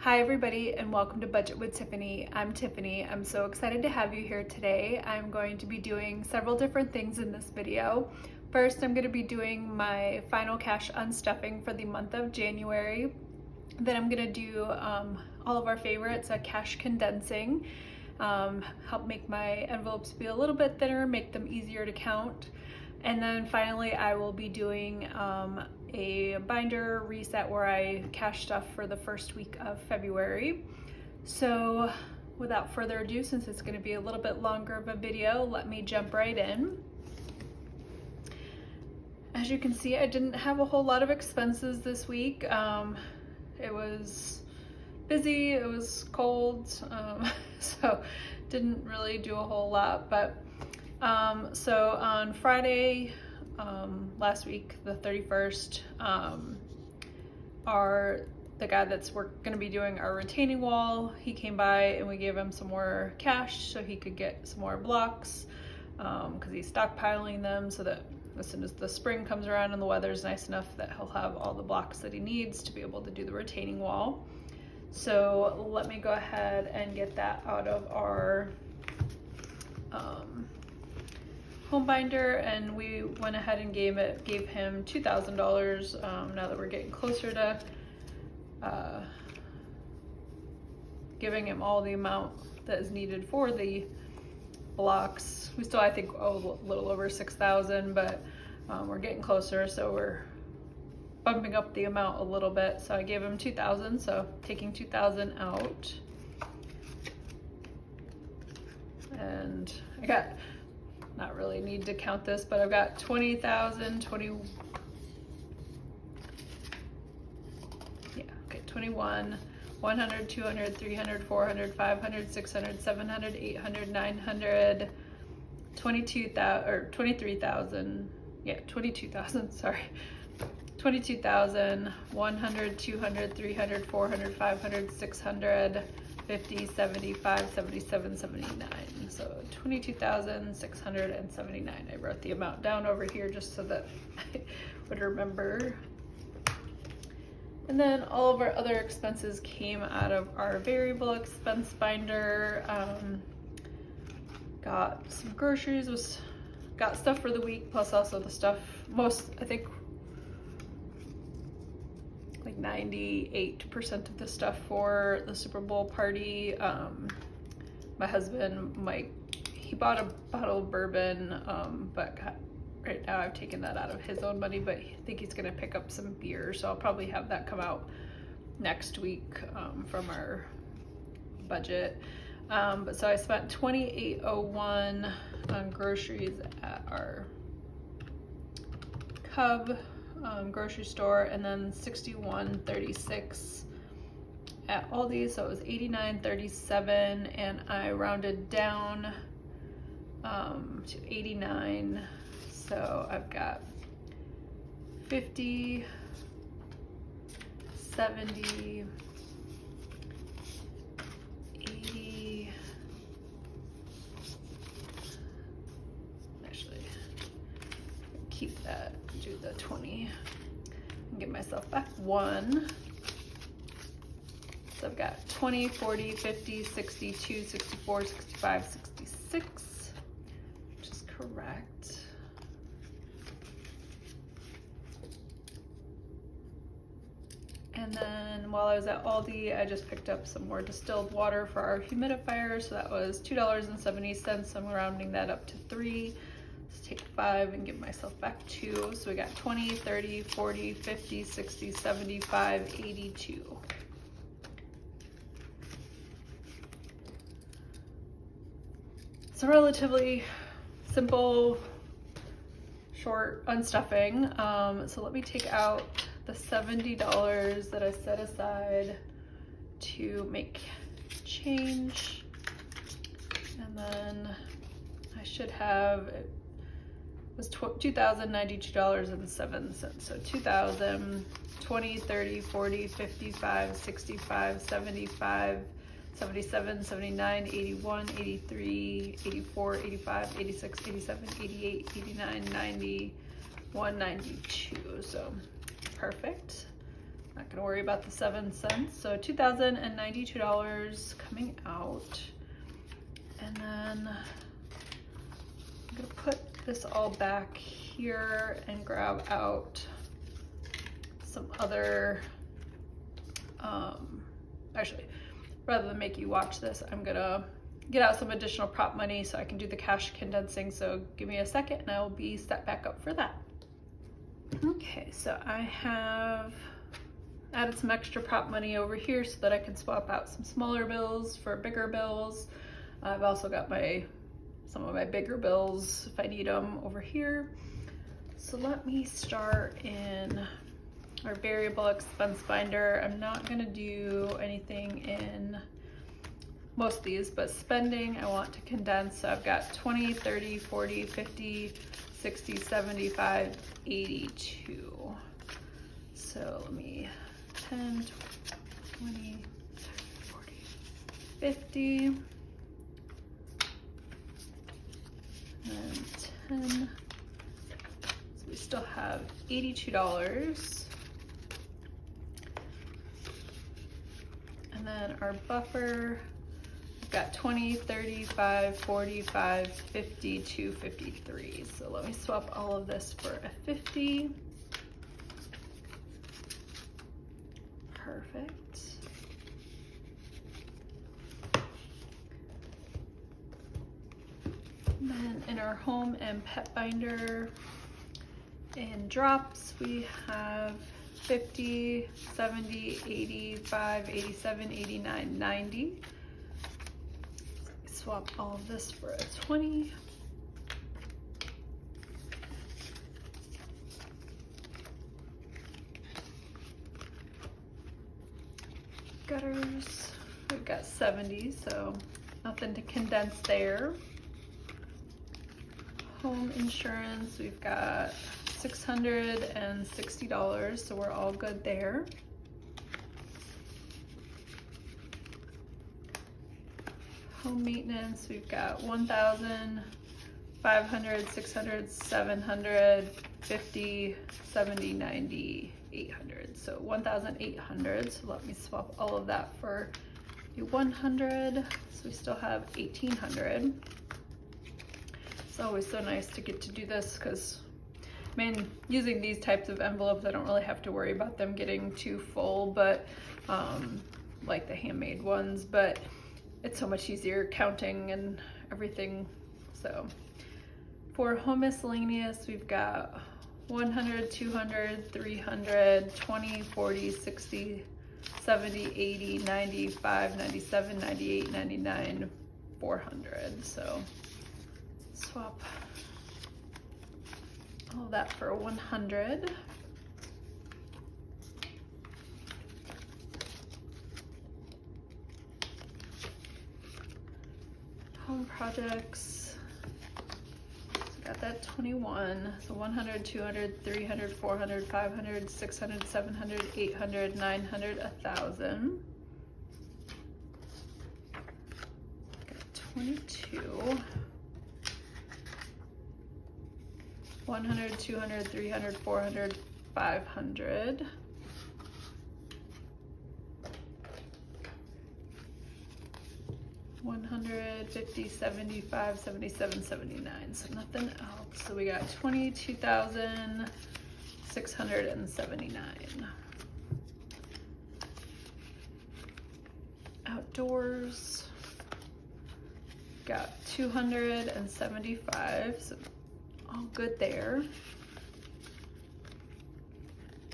Hi everybody and welcome to Budget with Tiffany. I'm Tiffany. I'm so excited to have you here today. I'm going to be doing several different things in this video. First, I'm going to be doing my final cash unstuffing for the month of January. Then I'm going to do all of our favorites, a cash condensing, help make my envelopes be a little bit thinner, make them easier to count. And then finally, I will be doing a binder reset where I cash stuff for the first week of February. So without further ado, since it's going to be a little bit longer of a video, let me jump right in. As you can see, I didn't have a whole lot of expenses this week. It was busy, it was cold, so didn't really do a whole lot, but so on Friday last week, the 31st, the guy that's going to be doing our retaining wall, he came by and we gave him some more cash so he could get some more blocks because he's stockpiling them so that as soon as the spring comes around and the weather's nice enough that he'll have all the blocks that he needs to be able to do the retaining wall. So let me go ahead and get that out of our home binder, and we went ahead and gave him $2,000 now that we're getting closer to giving him all the amount that is needed for the blocks. We still, I think, owe a little over 6,000, but we're getting closer, so we're bumping up the amount a little bit. So I gave him 2,000, so taking 2,000 out, and I got, not really need to count this, but I've got 20,000, 21, 100, 200, 300, 400, 500, 600, 700, 800, 900, 22,000, or 23,000, yeah, 22,000, sorry. 22,000, 100, 200, 300, 400, 500, 600, 50, 75, 77, 79. So 22,679. I wrote the amount down over here just so that I would remember. And then all of our other expenses came out of our variable expense binder. Got some groceries, got stuff for the week, plus also the stuff, I think like 98% of the stuff for the Super Bowl party. My husband, Mike, he bought a bottle of bourbon, but right now I've taken that out of his own money, but I think he's gonna pick up some beer, so I'll probably have that come out next week from our budget. But so I spent $28.01 on groceries at our Cub grocery store, and then $61.36 at Aldi, so it was $89.37, and I rounded down to 89, so I've got 50, 70, 80, actually keep that, do the 20 and give myself back 1. So I've got 20, 40, 50, 62, 64, 65, 66, which is correct. And then while I was at Aldi, I just picked up some more distilled water for our humidifier. So that was $2.70. I'm rounding that up to 3. Let's take 5 and give myself back 2. So we got 20, 30, 40, 50, 60, 75, 82. It's a relatively simple, short unstuffing. So let me take out the $70 that I set aside to make change, and then I should have, it was $2,092.07. So 2,000, 20, 30, 40, 55, 65, 75, 77, 79, 81, 83, 84, 85, 86, 87, 88, 89, 90, 192. So perfect. Not gonna worry about the 7 cents. So $2,092 coming out. And then I'm gonna put this all back here and grab out some other, actually, rather than make you watch this, I'm gonna get out some additional prop money so I can do the cash condensing. So give me a second and I will be set back up for that. Okay, so I have added some extra prop money over here so that I can swap out some smaller bills for bigger bills. I've also got some of my bigger bills if I need them over here. So let me start in our variable expense binder. I'm not gonna do anything in most of these, but spending I want to condense. So I've got 20, 30, 40, 50, 60, 75, 82. So let me 10, 20, 40, 50, and 10. So we still have $82. And then our buffer, we've got 20, 35, 45, 52, 53. So let me swap all of this for a 50. Perfect. And then in our home and pet binder, in drops, we have 50, 70, 85, 87, 89, 90. Swap all of this for a 20. Gutters, we've got 70, so nothing to condense there. Home insurance, we've got $660, so we're all good there. Home maintenance, we've got 1,000, 500, 600, 700, 50, 70, 90, 800. So 1,800. So let me swap all of that for a 100. So we still have 1,800. It's always so nice to get to do this because, I mean, using these types of envelopes, I don't really have to worry about them getting too full, but like the handmade ones, but it's so much easier counting and everything. So for home miscellaneous, we've got 100, 200, 300, 20, 40, 60, 70, 80, 95, 97, 98, 99, 400. So swap all that for 100. Home projects, so got that 21, so 100, 200, 300, 400, 500, 600, 700, 800, 900, 1,000. Got 22. 100, 200, 300, 400, 500. $100, 50, 75, 77, 79. So nothing else. So we got 22,679. Outdoors, got 275. So all good there.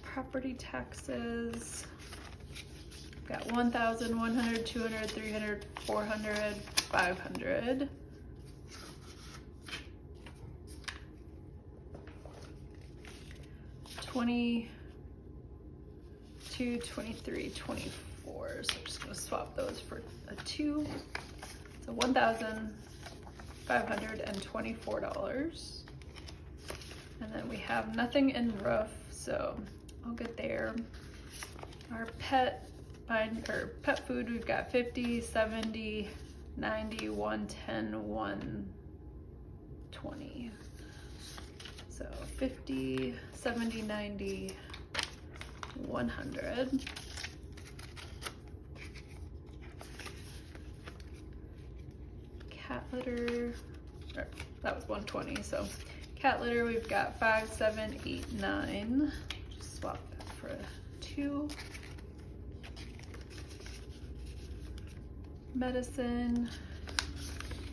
Property taxes, got 1,000, 100, 200, 300, 400, 500. $22, 23, 24. So I'm just gonna swap those for a 2. So $1,524. And then we have nothing in roof, so all good there. Our pet food, we've got 50, 70, 90, 110, 120. So 50, 70, 90, 100. Cat litter, that was 120, so cat litter we've got 5, 7, 8, 9. Just swap that for 2. Medicine,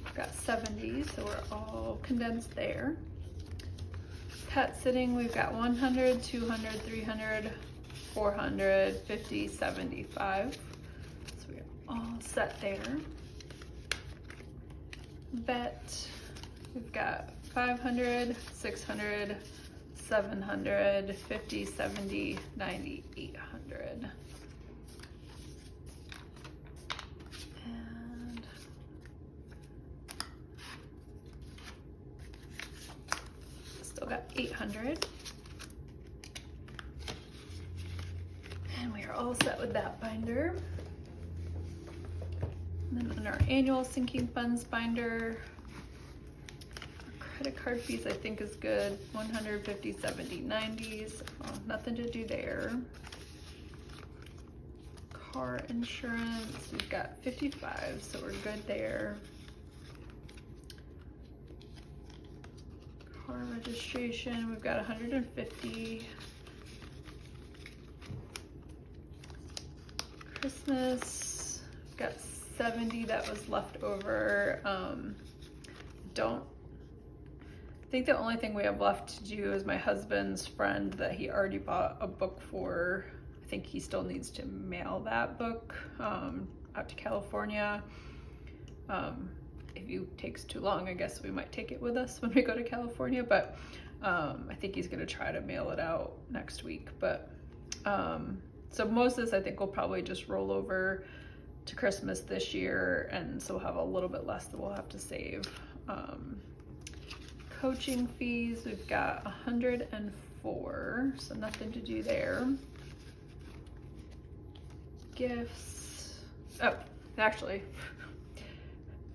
we've got 70, so we're all condensed there. Pet sitting, we've got 100, 200, 300, 400, 50, 75. So we're all set there. Vet, we've got 500, 600, 700, 50, 70, 90, 800. And still got 800. And we are all set with that binder. And then in our annual sinking funds binder, our credit card fees I think is good. 150, 70, 90. So nothing to do there. Car insurance, we've got 55, so we're good there. Car registration, we've got 150. Christmas, we've got 70 that was left over. I think the only thing we have left to do is my husband's friend that he already bought a book for. I think he still needs to mail that book out to California. If it takes too long, I guess we might take it with us when we go to California, but I think he's gonna try to mail it out next week. But so most of this I think will probably just roll over to Christmas this year, and so we'll have a little bit less that we'll have to save. Coaching fees, we've got 104, so nothing to do there. Gifts, oh, actually,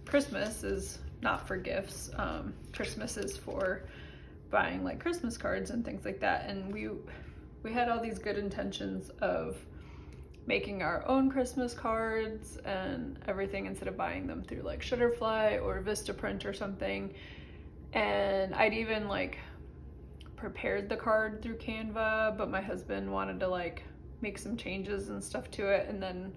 Christmas is not for gifts. Christmas is for buying like Christmas cards and things like that, and we had all these good intentions of making our own Christmas cards and everything instead of buying them through like Shutterfly or Vistaprint or something. And I'd even like prepared the card through Canva, but my husband wanted to like make some changes and stuff to it, and then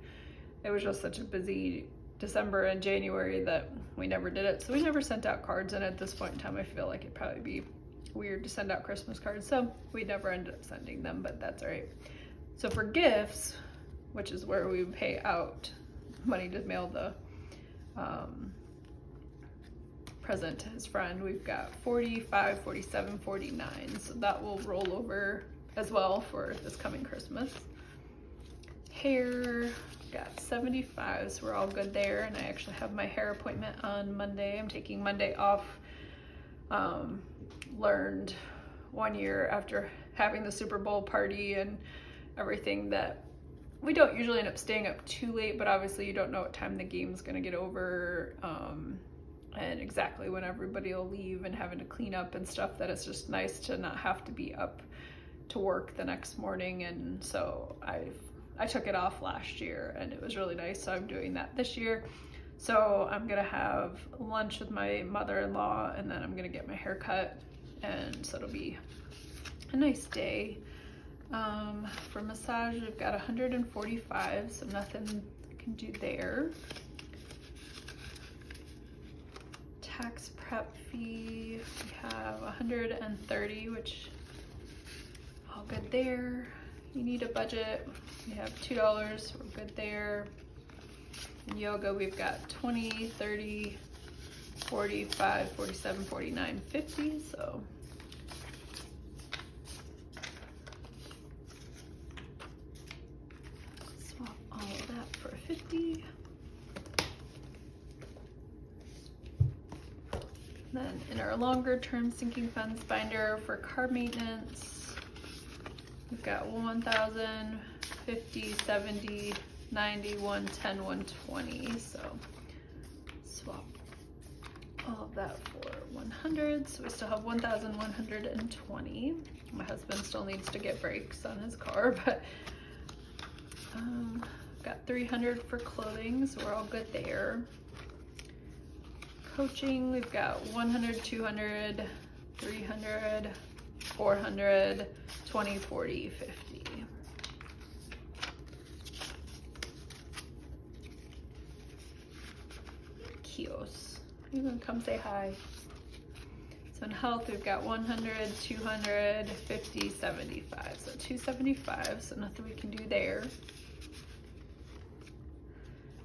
it was just such a busy December and January that we never did it. So we never sent out cards, and at this point in time I feel like it'd probably be weird to send out Christmas cards, so we never ended up sending them, but that's all right. So for gifts, which is where we pay out money to mail the present to his friend, we've got 45, 47, 49, so that will roll over as well for this coming Christmas. Hair, got 75, so we're all good there, and I actually have my hair appointment on Monday. I'm taking Monday off. Learned 1 year after having the Super Bowl party and everything that we don't usually end up staying up too late, but obviously you don't know what time the game's gonna get over, and exactly when everybody will leave, and having to clean up and stuff, that it's just nice to not have to be up to work the next morning. And so I took it off last year and it was really nice, so I'm doing that this year. So I'm gonna have lunch with my mother-in-law, and then I'm gonna get my hair cut, and so it'll be a nice day. For massage, we've got 145, so nothing I can do there. Tax prep fee, we have 130, which all good there. You need a budget, we have $2, we're good there. In yoga, we've got 20, 30, 45, 47, 49, 50, so swap all of that for 50. Then in our longer term sinking funds binder for car maintenance, we've got 1,000, 50, 70, 90, 110, 120, so swap all of that for 100, so we still have 1,120. My husband still needs to get brakes on his car, but got 300 for clothing, so we're all good there. Coaching, we've got 100, 200, 300, 400, 20, 40, 50. Kios, you can come say hi. So in health, we've got 100, 200, 50, 75. So 275, so nothing we can do there.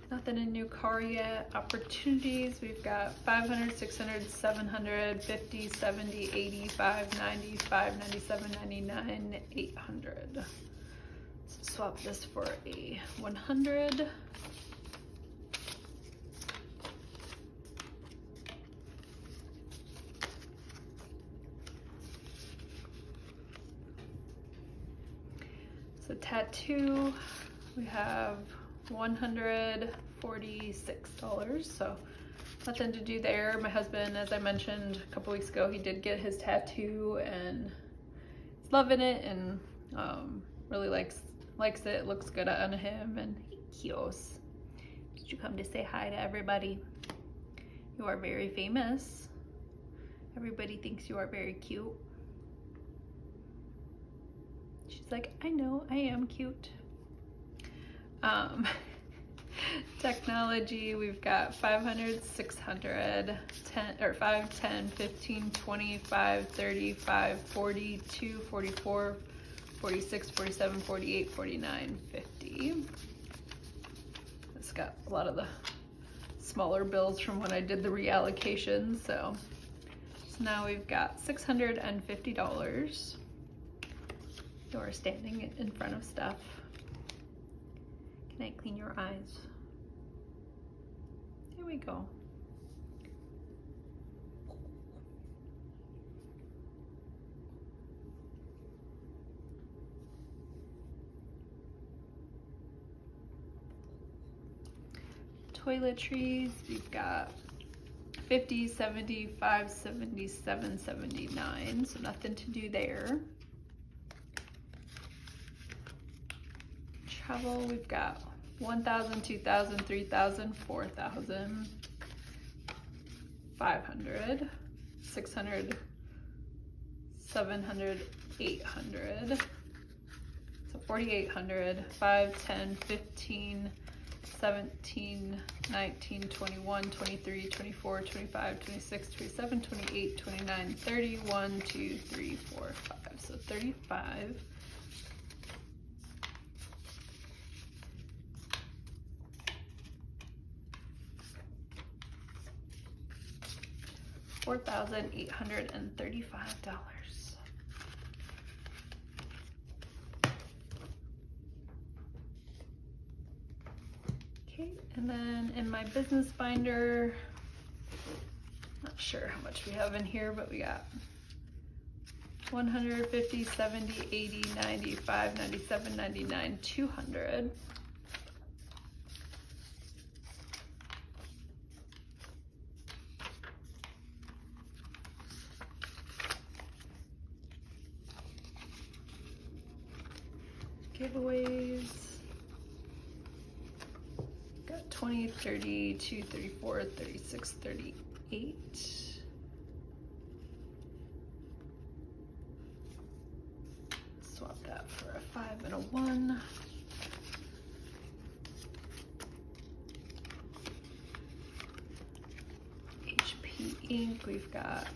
Nothing in new car yet. Opportunities, we've got 500, 600, 700, 50, 70, 85, 95, 97, 99, 800. So swap this for a 100. So tattoo, we have $146, so nothing to do there. My husband, as I mentioned a couple weeks ago, he did get his tattoo and he's loving it and really likes it. Looks good on him, and he kios. Did you come to say hi to everybody? You are very famous. Everybody thinks you are very cute. She's like, I know, I am cute. Technology, we've got 500, 600, 10, or 5, 10, 15, 25, 35, 42, 44, 46, 47, 48, 49, 50. It's got a lot of the smaller bills from when I did the reallocation, so now we've got $650. You're standing in front of stuff. Can I clean your eyes? There we go. Toiletries, we've got 50, 75, 77, 79, so nothing to do there. Travel, we've got 1,000, 2,000, 3,000, 4,000, 500, 600, 700, 800, so 4,800, 5, 10, 15, 17, 19, 21, 23, 24, 25, 26, 27, 28, 29, 30, 1, 2, 3, 4, 5, so 35. $4,835. Okay, and then in my business binder, not sure how much we have in here, but we got 150, 70, 80, 95, 97, 99, 200. Giveaways, got 20, 32, 34, 36, 38. Swap that for a 5 and a 1. HP ink, we've got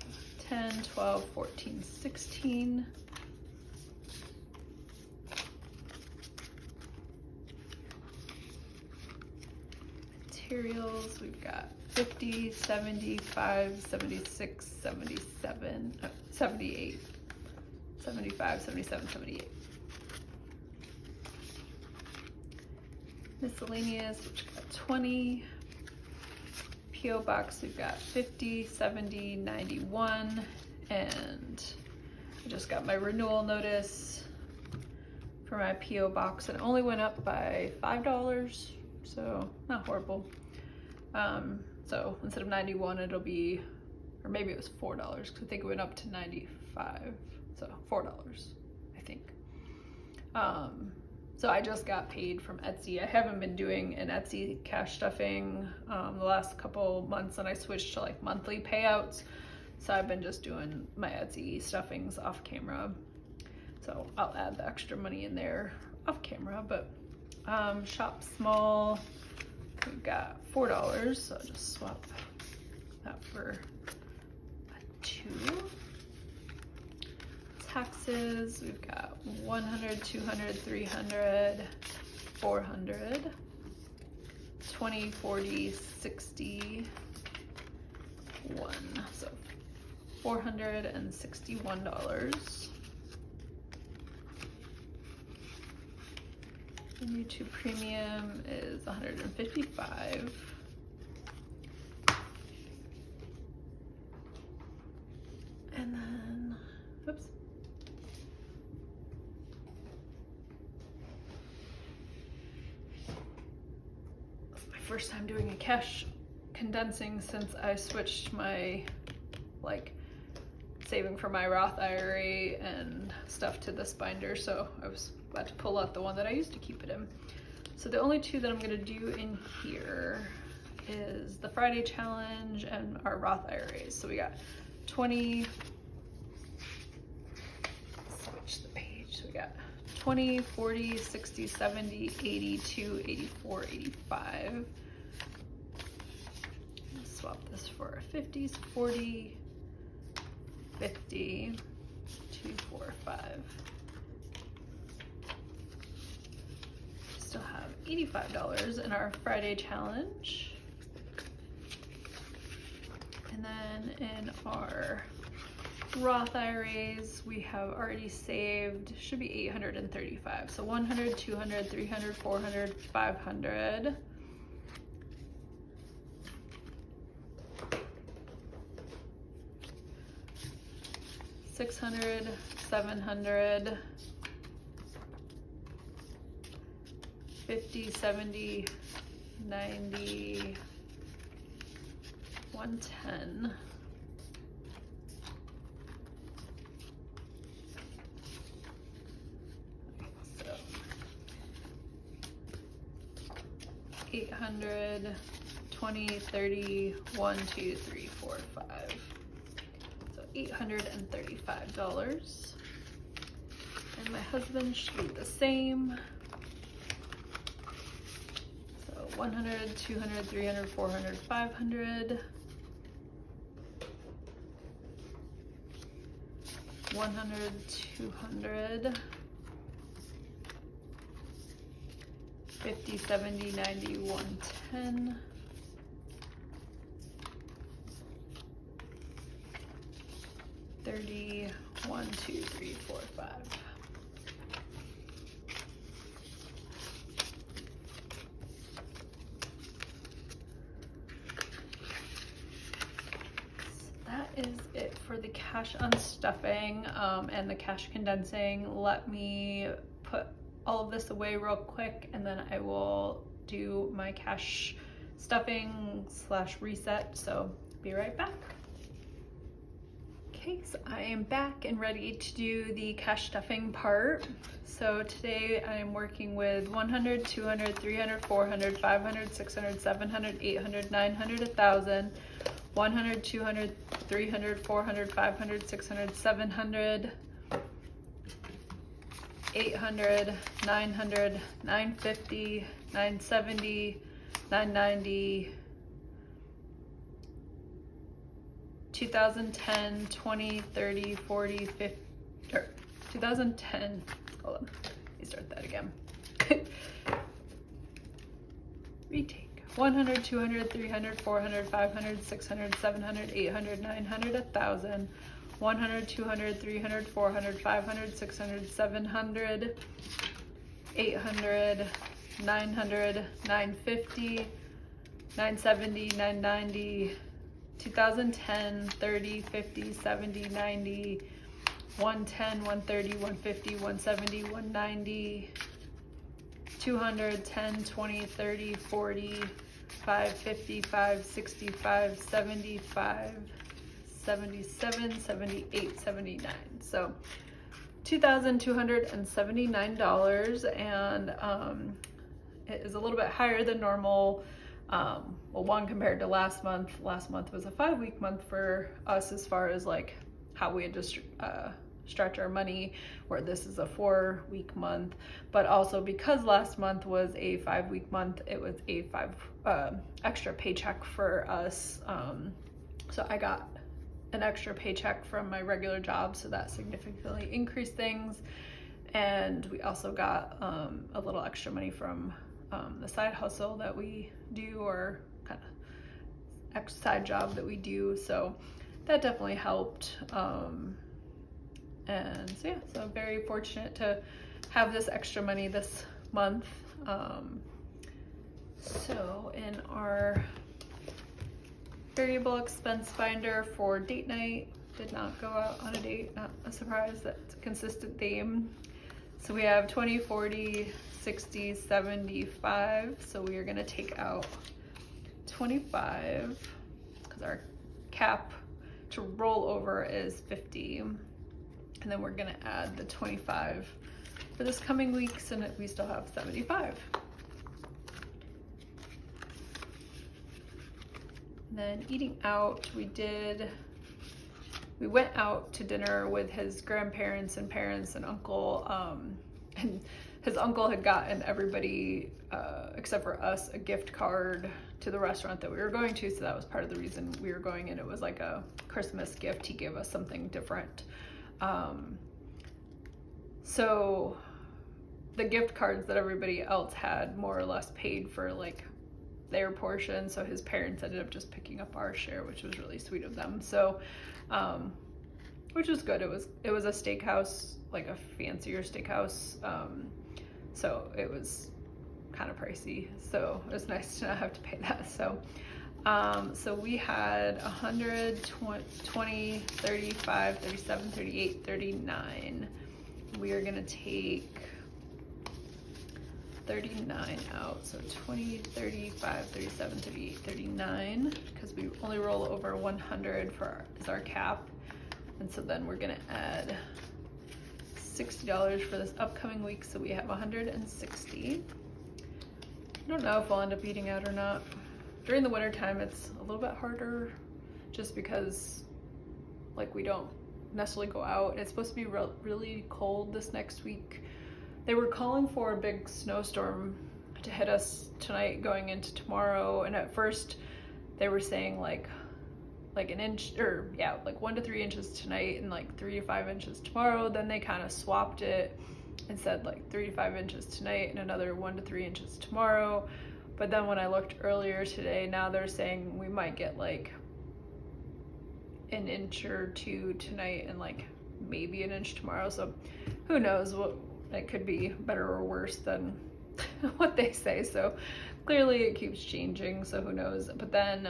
10, 12, 14, 16. Materials, we've got 50, 75, 76, 77, 78, 75, 77, 78. Miscellaneous, which got 20. PO box, we've got 50, 70, 91, and I just got my renewal notice for my PO box, and it only went up by $5, so not horrible. So instead of 91, it'll be, or maybe it was $4 because I think it went up to 95. So $4, I think. So I just got paid from Etsy. I haven't been doing an Etsy cash stuffing the last couple months, and I switched to like monthly payouts. So I've been just doing my Etsy stuffings off camera. So I'll add the extra money in there off camera, but shop small, we've got $4, so I'll just swap that for a 2. Taxes, we've got 100, 200, 300, 400, 20, 40, 60, 1. So $461. The YouTube Premium is $155. And then, oops. It's my first time doing a cash condensing since I switched my, like, saving for my Roth IRA and stuff to this binder, so I was about to pull out the one that I used to keep it in. So the only two that I'm gonna do in here is the Friday challenge and our Roth IRAs. So we got 20, switch the page, so we got 20, 40, 60, 70, 82, 84, 85. Swap this for a 50, so 40, 50, 2, 4, 5. Still have $85 in our Friday challenge. And then in our Roth IRAs, we have already saved, should be 835. So 100, 200, 300, 400, 500. $600, 700, 50, 70, 90, 110. So 800, 20, 30, 1, 2, 3, 4, 5. $835. And my husband should be the same. So 100, 200, 300, 400, 500. 100, 200. 50, 70, 90, 110. 30, 1, 2, 3, 4, 5. So that is it for the cash unstuffing and the cash condensing. Let me put all of this away real quick and then I will do my cash stuffing / reset. So be right back. Okay, so I am back and ready to do the cash stuffing part. So today I am working with 100, 200, 300, 400, 500, 600, 700, 800, 900, 1,000, 100, 200, 300, 400, 500, 600, 700, 800, 900, 950, 970, 990, 2010, 20, 30, 40, 50, or 2010, hold on, let me start that again. Retake. 100, 200, 300, 400, 500, 600, 700, 800, 900, 1,000, 100, 200, 300, 400, 500, 600, 700, 800, 900, 950, 970, 990, 2010, 30, 50, 70, 90, 110, 130, 150, 170, 190, 200, 10, 20, 30, 40, 550, 560, 575, 77, 78, 79. So $2,279, and it is a little bit higher than normal. Well, one, compared to last month. Last month was a 5-week month for us as far as like how we had to stretch our money, where this is a 4-week month. But also because last month was a 5-week month, it was a extra paycheck for us. So I got an extra paycheck from my regular job, so that significantly increased things. And we also got a little extra money from the side hustle that we do, or kind of side job that we do, so that definitely helped. And so yeah, so I'm very fortunate to have this extra money this month. So in our variable expense finder for date night, did not go out on a date, not a surprise, that's a consistent theme. So we have 20, 40, 60, 75. So we are gonna take out 25 because our cap to roll over is 50. And then we're gonna add the 25 for this coming week, so that we still have 75. And then eating out, we went out to dinner with his grandparents and parents and uncle, and his uncle had gotten everybody, except for us, a gift card to the restaurant that we were going to, so that was part of the reason we were going, and it was like a Christmas gift. He gave us something different. So the gift cards that everybody else had more or less paid for like their portion, so his parents ended up just picking up our share, which was really sweet of them. So which was good. It was a steakhouse, like a fancier steakhouse, so it was kind of pricey, so it was nice to not have to pay that. So so we had 120, 35, 37, 38, 39. We are gonna take 39 out, so 20, 35, 37, 38, 39, because we only roll over 100 is our cap. And so then we're gonna add $60 for this upcoming week, so we have 160. I don't know if we'll end up eating out or not. During the winter time, it's a little bit harder, just because like we don't necessarily go out. It's supposed to be really cold this next week. They were calling for a big snowstorm to hit us tonight going into tomorrow, and at first they were saying like an inch, or yeah, like 1 to 3 inches tonight and like 3 to 5 inches tomorrow. Then they kind of swapped it and said like 3 to 5 inches tonight and another 1 to 3 inches tomorrow. But then when I looked earlier today, now they're saying we might get like an inch or two tonight and like maybe an inch tomorrow. So who knows, what it could be better or worse than what they say. So clearly it keeps changing, so who knows. But then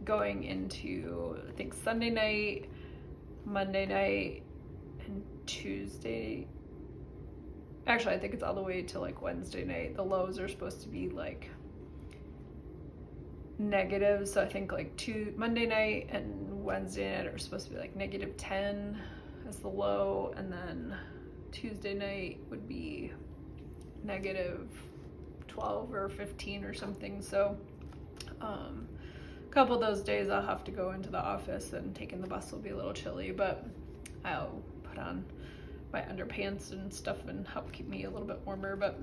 going into, I think, Sunday night, Monday night, and Tuesday, actually I think it's all the way to like Wednesday night, the lows are supposed to be like negative. So I think like Monday night and Wednesday night are supposed to be like -10 as the low, and then Tuesday night would be -12 or 15 or something. So a couple of those days I'll have to go into the office, and taking the bus will be a little chilly, but I'll put on my underpants and stuff and help keep me a little bit warmer. But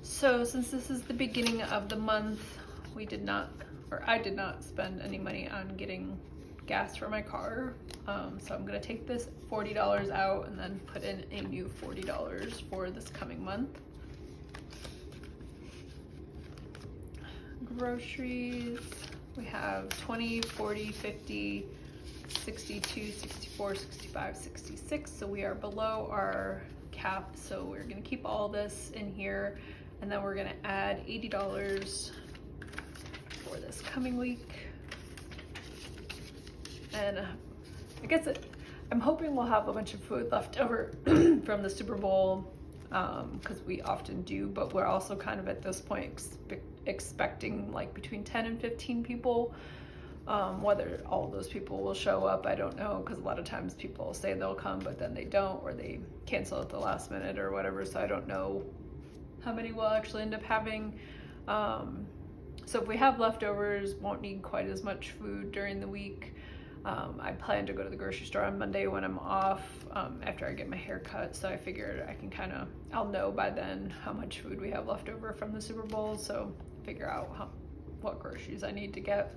so since this is the beginning of the month, I did not spend any money on getting gas for my car. So I'm gonna take this $40 out and then put in a new $40 for this coming month. Groceries, we have 20, 40, 50, 62, 64, 65, 66. So we are below our cap. So we're gonna keep all this in here, and then we're gonna add $80 for this coming week. And I guess I'm hoping we'll have a bunch of food left over from the Super Bowl, because we often do, but we're also kind of at this point expecting like between 10 and 15 people. Whether all those people will show up, I don't know, because a lot of times people say they'll come but then they don't, or they cancel at the last minute or whatever, so I don't know how many we'll actually end up having. So if we have leftovers, won't need quite as much food during the week. I plan to go to the grocery store on Monday when I'm off, after I get my hair cut, so I figured I can I'll know by then how much food we have left over from the Super Bowl, so figure out what groceries I need to get.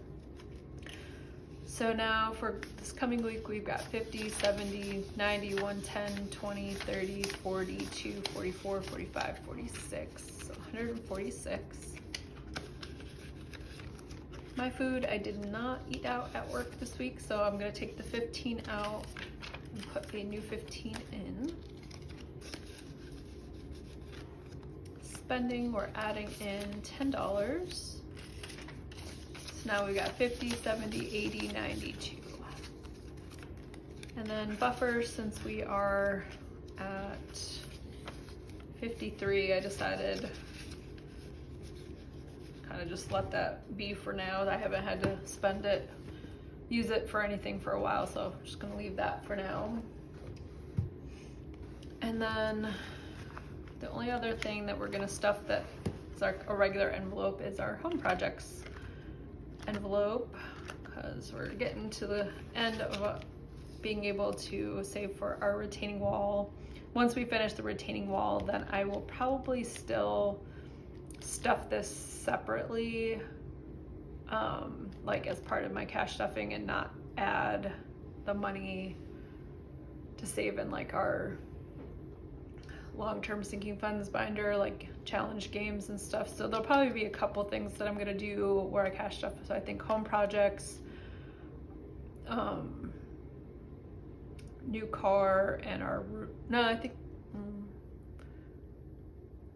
So now for this coming week, we've got 50, 70, 90, 110, 20, 30, 42, 44, 45, 46, so 146. My food, I did not eat out at work this week, so I'm gonna take the 15 out and put a new 15 in. Spending, we're adding in $10. Now we got 50, 70, 80, 92. And then buffer, since we are at 53, I decided kind of just let that be for now. I haven't had to use it for anything for a while, so I'm just gonna leave that for now. And then the only other thing that we're gonna stuff that is a regular envelope is our home projects envelope, because we're getting to the end of being able to save for our retaining wall. Once we finish the retaining wall, then I will probably still stuff this separately, like as part of my cash stuffing, and not add the money to save in like our long-term sinking funds binder, like challenge games and stuff. So there'll probably be a couple things that I'm gonna do where I cash stuff. So I think home projects, new car, and our roof. No, I think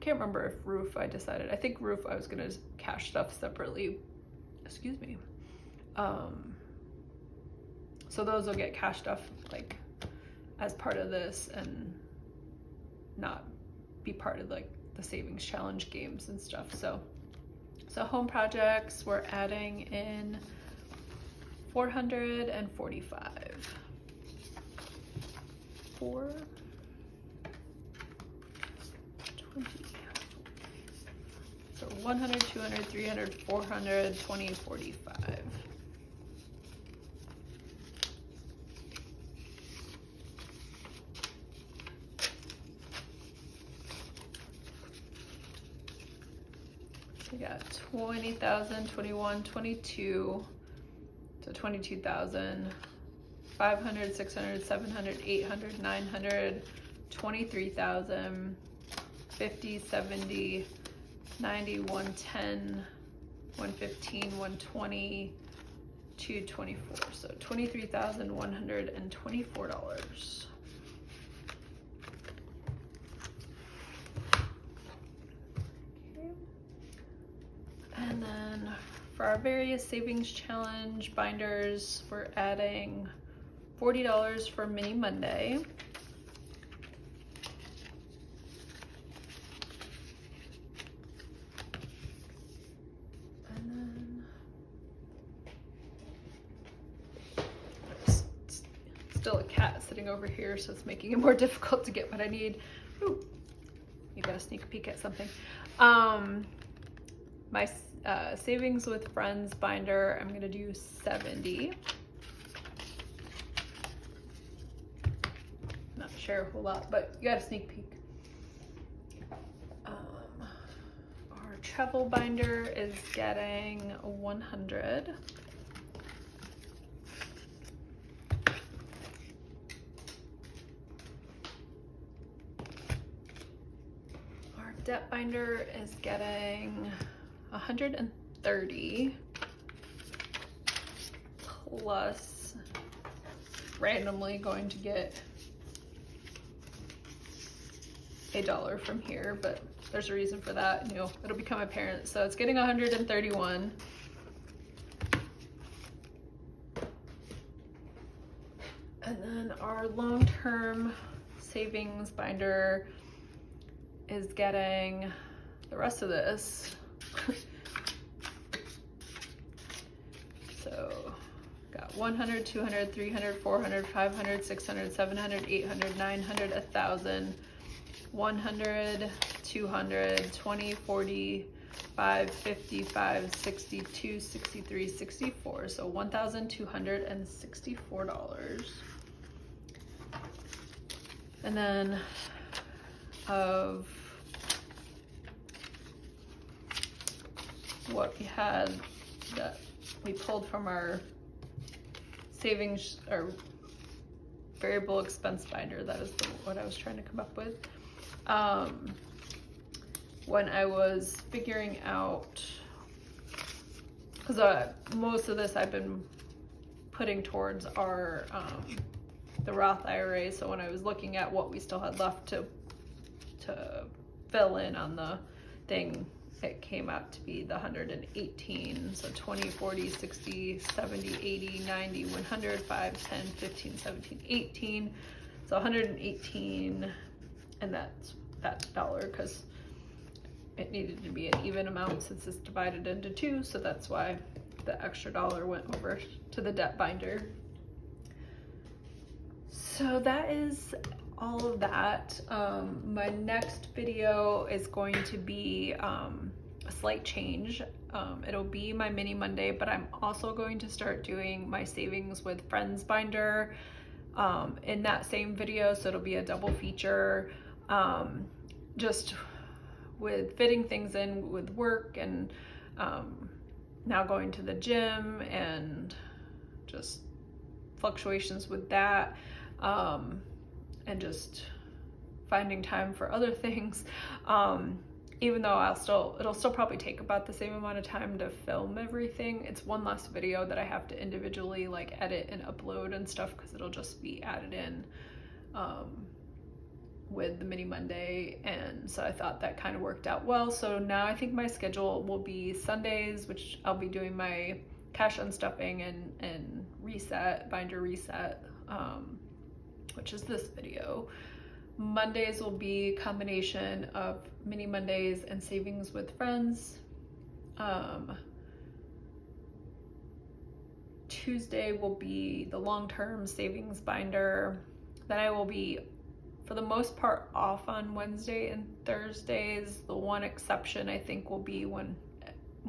can't remember if roof I decided. I think roof I was gonna cash stuff separately. Excuse me. So those will get cash stuff like as part of this and not be part of like the savings challenge games and stuff. So home projects, we're adding in 445. 4, 20. So 100, 200, 300, 400, 20, 45. We got 20,000, 21, 22, so 22,000, 500, 600, 700, 800, 900, 23,000, 50, 70, 90, 110, 115, 120, 224, so $23,124. And then for our various savings challenge binders, we're adding $40 for Mini Monday. And then there's still a cat sitting over here, so it's making it more difficult to get what I need. Ooh, you got a sneak peek at something. My savings with friends binder, I'm gonna do 70. Not sure a whole lot, but you got a sneak peek. Our travel binder is getting 100. Our debt binder is getting 130, plus randomly going to get $1 from here, but there's a reason for that, and it'll become apparent. So it's getting 131. And then our long-term savings binder is getting the rest of this 100, 200, 300, 400, 500, 600, 700, 800, 900, 1,000, 100, 200, 20, 40, 5, 55, 62, 63, 64. So $1,264. And then of what we had that we pulled from our savings or variable expense binder, that is what I was trying to come up with. When I was figuring out, because most of this I've been putting towards our the Roth IRA, so when I was looking at what we still had left to fill in on the thing, it came out to be the 118. So 20, 40, 60, 70, 80, 90, 100, 5, 10, 15, 17, 18. So 118, and that's that dollar because it needed to be an even amount since it's divided into two. So that's why the extra dollar went over to the debt binder. So that is all of that. My next video is going to be a slight change. It'll be my mini Monday, but I'm also going to start doing my savings with friends binder in that same video. So it'll be a double feature, just with fitting things in with work and now going to the gym and just fluctuations with that. And just finding time for other things. Even though it'll still probably take about the same amount of time to film everything. It's one less video that I have to individually like edit and upload and stuff because it'll just be added in with the mini Monday. And so I thought that kind of worked out well. So now I think my schedule will be Sundays, which I'll be doing my cash unstuffing and binder reset, which is this video. Mondays will be a combination of mini Mondays and savings with friends. Tuesday will be the long-term savings binder. Then I will be, for the most part, off on Wednesday and Thursdays. The one exception I think will be when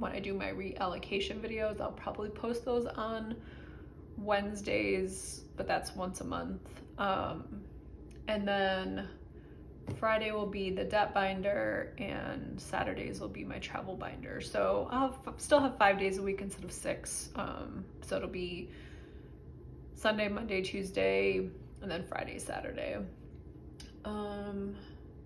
I do my reallocation videos. I'll probably post those on Wednesdays, but that's once a month. And then Friday will be the debt binder and Saturdays will be my travel binder. So I'll still have 5 days a week instead of 6. So it'll be Sunday, Monday, Tuesday, and then Friday, Saturday. But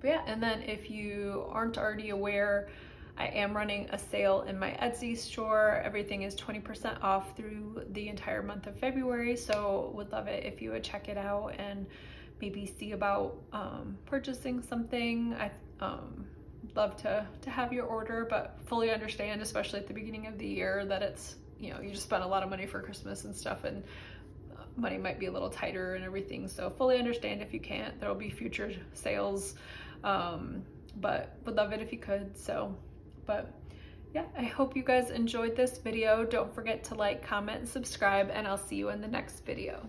yeah, and then if you aren't already aware, I am running a sale in my Etsy store. Everything is 20% off through the entire month of February. So would love it if you would check it out and maybe see about purchasing something. I love to have your order, but fully understand, especially at the beginning of the year, that it's, you just spent a lot of money for Christmas and stuff, and money might be a little tighter and everything. So fully understand if you can't. There will be future sales, but would love it if you could. So, but yeah, I hope you guys enjoyed this video. Don't forget to like, comment, and subscribe, and I'll see you in the next video.